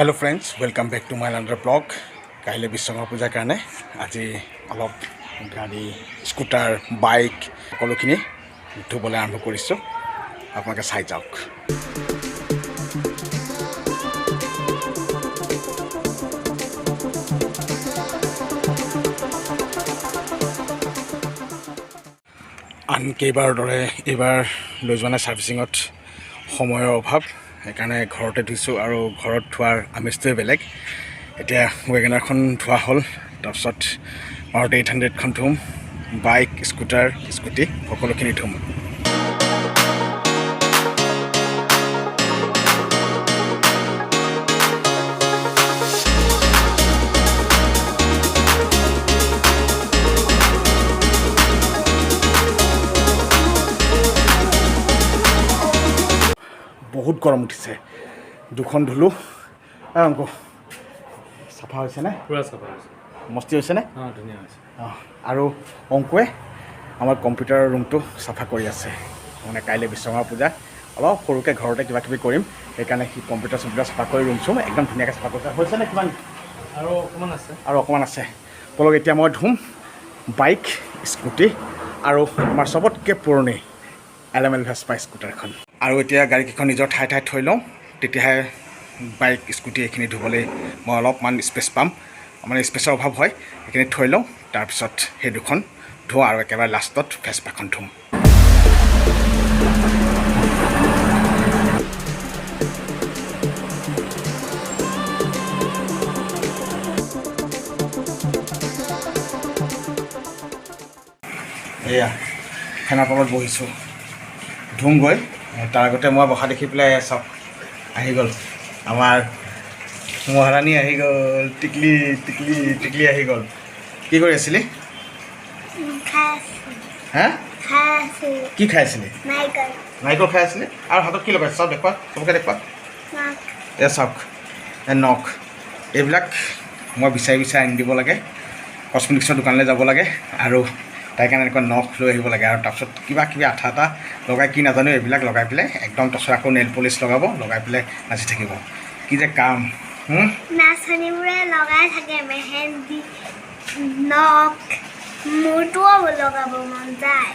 Hello friends, welcome back to my another blog. Kaile Biswakarma Puja karone aji alop gari, scooter, bike kolokini dhubole arambho korisu. Apnaloke sai jaok. An kebar dore ebar lojwana servicing-ot সময়ৰ অভাৱ সেইকাৰণে ঘৰতে ধুইছোঁ আৰু ঘৰত ধোৱাৰ আমেজটোৱে বেলেগ এতিয়া ৱেগনাৰখন ধোৱা হ'ল তাৰপিছত মাৰুতি 800খন ধুম বাইক স্কুটাৰ স্কুটি সকলোখিনি ধুম বহুত গৰম উঠিছে দুখন ধুলো অংক সাফা হৈছে না পুৰা সাফা হৈছে মস্তি হৈছে না ধুনীয়া হৈছে আৰু অংকয়ে আমাৰ কম্পিউটাৰ ৰুমটো সাফা কৰি আছে মানে কাইলৈ বিশ্বকৰ্মা পূজা অলপ সৰুকৈ ঘৰতে কিবা কিবি কৰিম সেইকাৰণে সি কম্পিউটাৰ সাফা কৰি ৰুম চুম একদম ধুনীয়াকৈ সাফা কৰিছে হৈছে নে কিমান আৰু অকণমান আছে বলক এতিয়া মই ধুম বাইক স্কুটি আৰু আমাৰ চবতকৈ পুৰণি LML Vespa স্কুটাৰখন আৰু এতিয়া গাড়ীকেইখন নিজৰ ঠাই থৈ লওঁ তেতিয়াহে বাইক স্কুটি এইখিনি ধুবলৈ মই অলপমান স্পেচ পাম মানে স্পেচৰ অভাৱ হয় এইখিনি থৈ লওঁ তাৰপিছত সেই দুখন ধোওঁ আৰু একেবাৰে লাষ্টত ভেস্পাখন ধুম এয়া ফেনৰ তলত বহিছোঁ ধুমগৈ তাৰ আগতে মই বহা দেখি পেলাই চব আহি গ'ল আমাৰ মহাৰাণী আহি গ'ল টিকলি আহি গ'ল কি কৰি আছিলি হা কি খাই আছিলি নাৰিকল খাই আছিলি আৰু হাতত কি লগাইছে চব দেখুৱা চবকে দেখুৱা এয়া চাওক নখ এইবিলাক মই বিচাৰি আনি দিব লাগে কচমেটিক্সৰ দোকানলৈ যাব লাগে আৰু তাই কাৰণে এনেকুৱা নখ লৈ আহিব লাগে আৰু তাৰপিছত কিবা আঠা এটা লগাই কি নাজানো এইবিলাক লগাই পেলাই একদম তাৰপিছত আকৌ নেইল পলিচ লগাই পেলাই নাচি থাকিব কি যে কাম নাচনীবোৰে লগাই থাকে মেহেন্দি নখ মোৰটোও লগাব মন যায়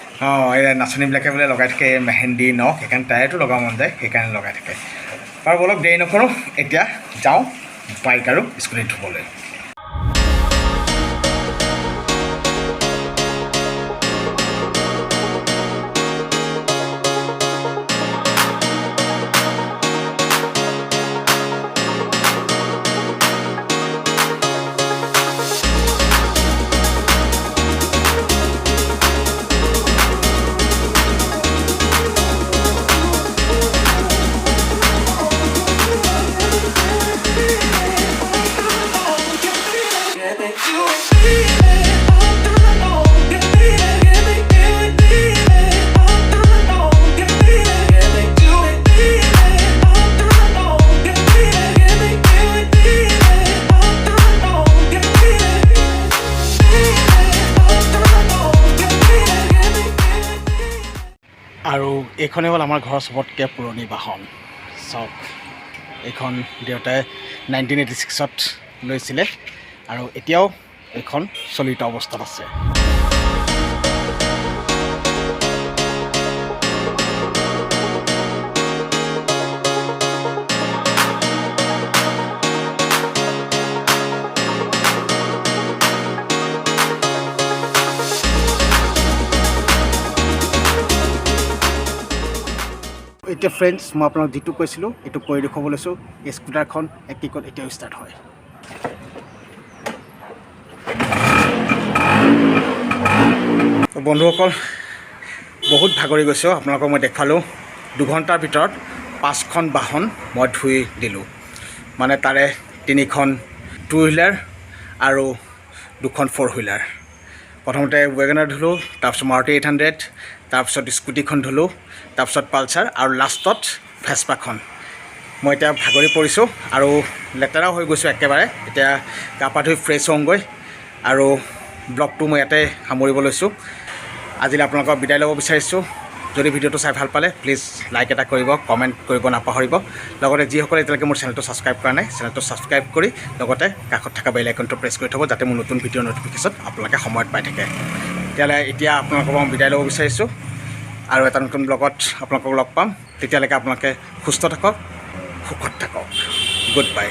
এই নাচনীবিলাকে বোলে লগাই থাকে মেহেন্দি নখ সেইকাৰণে তাইতো লগাব মন যায় সেইকাৰণে লগাই থাকে বাৰু অলপ দেৰি নকৰোঁ এতিয়া যাওঁ বাইক আৰু স্কুটি ধুবলৈ আৰু এইখনে হ'ল আমাৰ ঘৰৰ চবতকৈ পুৰণি বাহন চাওক এইখন দেউতাই 1986ত লৈছিলে আৰু এতিয়াও এইখন চলিত অৱস্থাত আছে এতিয়া ফ্ৰেণ্ডছ মই আপোনাক যিটো কৈছিলোঁ এইটো কৰি দেখুৱাব লৈছোঁ এই স্কুটাৰখন এক কিকত এতিয়াও ষ্টাৰ্ট হয় বন্ধুসকল বহুত ভাগৰি গৈছোঁ আপোনালোকক মই দেখালোঁ 2 ঘণ্টাৰ ভিতৰত 5খন বাহন মই ধুই দিলোঁ মানে তাৰে 3খন 2 হুইলাৰ আৰু 2খন 4 হুইলাৰ প্ৰথমতে ৱেগনাৰ ধুলোঁ তাৰপিছত মাৰুতি 800 তাৰপিছত স্কুটিখন ধুলোঁ তাৰপিছত পালচাৰ আৰু লাষ্টত ভেস্পাখন মই এতিয়া ভাগৰি পৰিছোঁ আৰু লেতেৰাও হৈ গৈছোঁ একেবাৰে এতিয়া গা পা ধুই ফ্ৰেছ হওঁগৈ আৰু ব্লগটো মই ইয়াতে সামৰিব লৈছোঁ আজিলৈ আপোনালোকক বিদায় ল'ব বিচাৰিছোঁ যদি ভিডিঅ'টো চাই ভাল পালে প্লিজ লাইক এটা কৰিব, কমেণ্ট কৰিব নাপাহৰিব। লগতে যিসকলে এতিয়ালৈকে মোৰ চেনেলটো ছাবস্ক্ৰাইব কৰা নাই চেনেলটো ছাবস্ক্ৰাইব কৰি লগতে কাষত থকা বেল আইকনটো প্ৰেছ কৰি থ'ব, যাতে মোৰ নতুন ভিডিঅ'ৰ ন'টিফিকেশ্যন আপোনালোকে সময়ত পাই থাকে। তেতিয়াহ'লে এতিয়া আপোনালোকৰ পৰা মই বিদায় ল'ব বিচাৰিছোঁ আৰু এটা নতুন ব্লগত আপোনালোকক লগ পাম। তেতিয়ালৈকে আপোনালোকে সুস্থ থাকক, সুখত থাকক। Good bye.